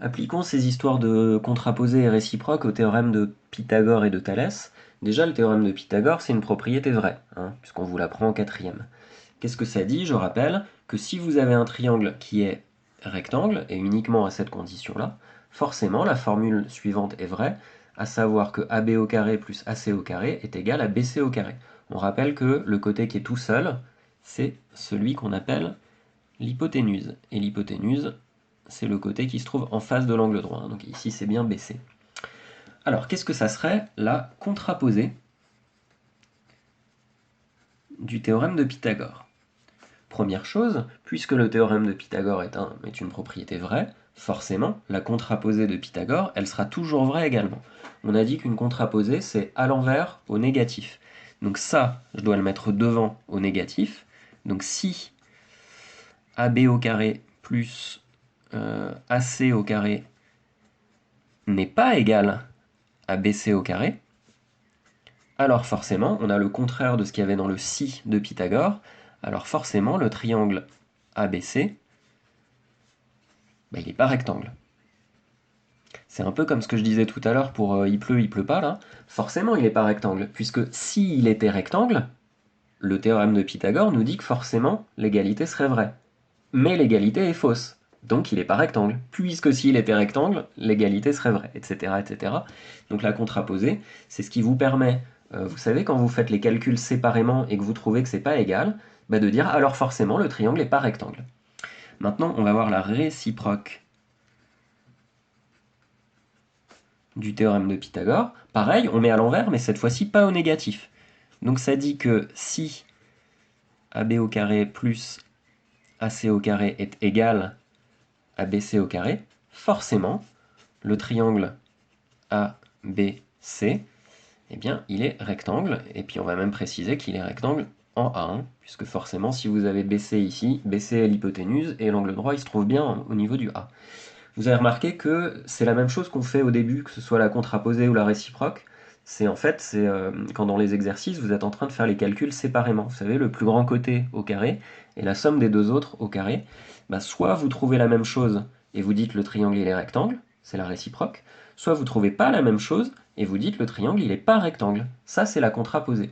Appliquons ces histoires de contraposés et réciproques au théorème de Pythagore et de Thalès. Déjà, le théorème de Pythagore, c'est une propriété vraie, puisqu'on vous l'apprend en quatrième. Qu'est-ce que ça dit? Je rappelle que si vous avez un triangle qui est rectangle, et uniquement à cette condition-là, forcément la formule suivante est vraie, à savoir que AB au carré plus AC au carré est égal à BC au carré. On rappelle que le côté qui est tout seul, c'est celui qu'on appelle l'hypoténuse. Et l'hypoténuse, c'est le côté qui se trouve en face de l'angle droit. Donc ici, c'est bien BC. Alors, qu'est-ce que ça serait la contraposée du théorème de Pythagore? Première chose, puisque le théorème de Pythagore est une propriété vraie, forcément, la contraposée de Pythagore, elle sera toujours vraie également. On a dit qu'une contraposée, c'est à l'envers au négatif. Donc ça, je dois le mettre devant au négatif. Donc si AB au carré plus AC au carré n'est pas égal à BC au carré, alors forcément, on a le contraire de ce qu'il y avait dans le si de Pythagore, alors forcément, le triangle ABC, il n'est pas rectangle. C'est un peu comme ce que je disais tout à l'heure pour il pleut pas, là. Forcément, il n'est pas rectangle, puisque s'il était rectangle, le théorème de Pythagore nous dit que forcément, l'égalité serait vraie. Mais l'égalité est fausse, donc il n'est pas rectangle. Puisque s'il était rectangle, l'égalité serait vraie, etc., etc. Donc la contraposée, c'est ce qui vous permet, vous savez, quand vous faites les calculs séparément et que vous trouvez que c'est pas égal, de dire alors forcément le triangle n'est pas rectangle. Maintenant, on va voir la réciproque du théorème de Pythagore. Pareil, on met à l'envers, mais cette fois-ci pas au négatif. Donc ça dit que si AB au carré plus AC au carré est égal à BC au carré, forcément, le triangle ABC, eh bien, il est rectangle, et puis on va même préciser qu'il est rectangle en A1, puisque forcément, si vous avez BC ici, BC est l'hypoténuse, et l'angle droit, il se trouve bien au niveau du A. Vous avez remarqué que c'est la même chose qu'on fait au début, que ce soit la contraposée ou la réciproque. C'est en fait, quand dans les exercices, vous êtes en train de faire les calculs séparément. Vous savez, le plus grand côté au carré et la somme des deux autres au carré. Soit vous trouvez la même chose et vous dites le triangle il est rectangle, c'est la réciproque. Soit vous trouvez pas la même chose et vous dites le triangle il est pas rectangle. Ça, c'est la contraposée.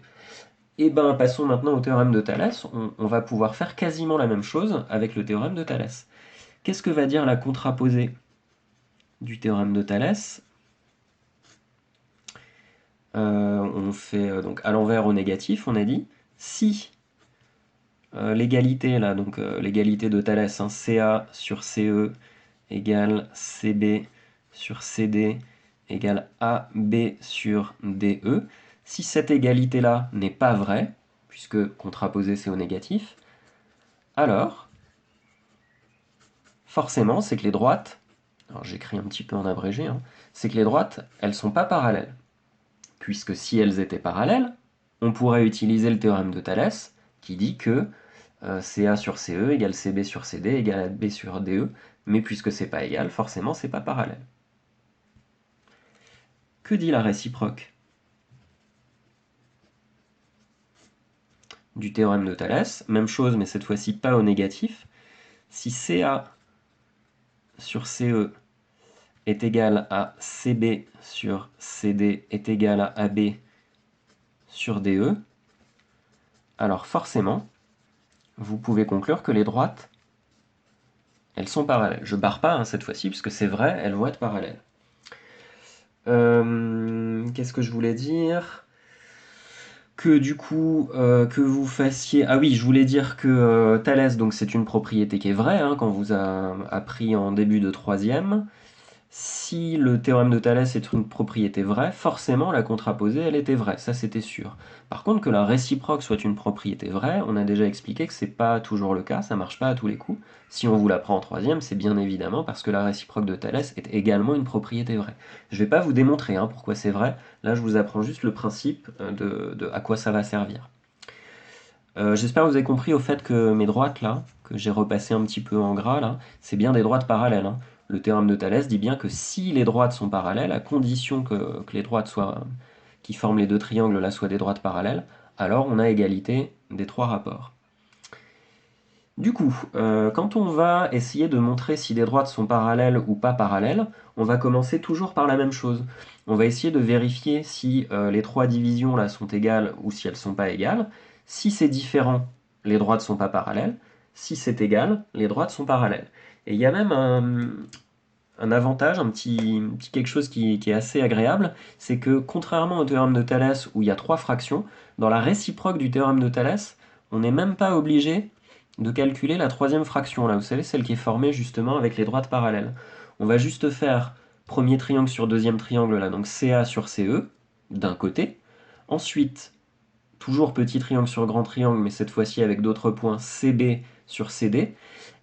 Et passons maintenant au théorème de Thalès. On va pouvoir faire quasiment la même chose avec le théorème de Thalès. Qu'est-ce que va dire la contraposée du théorème de Thalès? On fait donc à l'envers au négatif, on a dit. Si l'égalité, là, donc l'égalité de Thalès, CA sur CE égale CB sur CD égale AB sur DE, si cette égalité-là n'est pas vraie, puisque contraposée c'est au négatif, alors forcément c'est que les droites, alors j'écris un petit peu en abrégé, c'est que les droites, elles sont pas parallèles. Puisque si elles étaient parallèles, on pourrait utiliser le théorème de Thalès, qui dit que CA sur CE égale CB sur CD égale AB sur DE, mais puisque c'est pas égal, forcément c'est pas parallèle. Que dit la réciproque du théorème de Thalès? Même chose, mais cette fois-ci pas au négatif. Si CA sur CE est égal à CB sur CD est égal à AB sur DE, alors forcément, vous pouvez conclure que les droites, elles sont parallèles. Je barre pas cette fois-ci, puisque c'est vrai, elles vont être parallèles. Qu'est-ce que je voulais dire? Que du coup, que vous fassiez... Ah oui, je voulais dire que Thalès, donc c'est une propriété qui est vraie, qu'on vous a appris en début de troisième. Si le théorème de Thalès est une propriété vraie, forcément la contraposée, elle était vraie, ça c'était sûr. Par contre, que la réciproque soit une propriété vraie, on a déjà expliqué que c'est pas toujours le cas, ça marche pas à tous les coups. Si on vous l'apprend en troisième, c'est bien évidemment parce que la réciproque de Thalès est également une propriété vraie. Je vais pas vous démontrer pourquoi c'est vrai, là je vous apprends juste le principe de à quoi ça va servir. J'espère que vous avez compris au fait que mes droites là, que j'ai repassé un petit peu en gras là, c'est bien des droites parallèles. Le théorème de Thalès dit bien que si les droites sont parallèles, à condition que les droites qui forment les deux triangles là soient des droites parallèles, alors on a égalité des trois rapports. Du coup, quand on va essayer de montrer si des droites sont parallèles ou pas parallèles, on va commencer toujours par la même chose. On va essayer de vérifier si les trois divisions là sont égales ou si elles sont pas égales. Si c'est différent, les droites sont pas parallèles. Si c'est égal, les droites sont parallèles. Et il y a même un avantage, un petit quelque chose qui est assez agréable, c'est que contrairement au théorème de Thalès où il y a trois fractions, dans la réciproque du théorème de Thalès, on n'est même pas obligé de calculer la troisième fraction, là, vous savez, celle qui est formée justement avec les droites parallèles. On va juste faire premier triangle sur deuxième triangle, là, donc CA sur CE, d'un côté. Ensuite, toujours petit triangle sur grand triangle, mais cette fois-ci avec d'autres points, CB sur CD.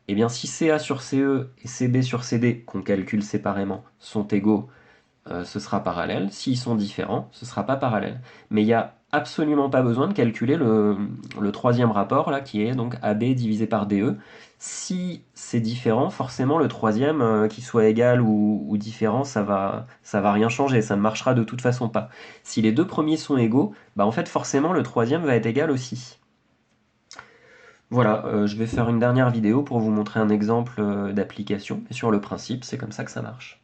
Et bien si CA sur CE et CB sur CD, qu'on calcule séparément, sont égaux, ce sera parallèle. S'ils sont différents, ce ne sera pas parallèle. Mais il n'y a absolument pas besoin de calculer le troisième rapport, là, qui est donc AB divisé par DE. Si c'est différent, forcément le troisième, qu'il soit égal ou différent, ça va rien changer, ça ne marchera de toute façon pas. Si les deux premiers sont égaux, bah en fait forcément le troisième va être égal aussi. Voilà, je vais faire une dernière vidéo pour vous montrer un exemple d'application, et sur le principe, c'est comme ça que ça marche.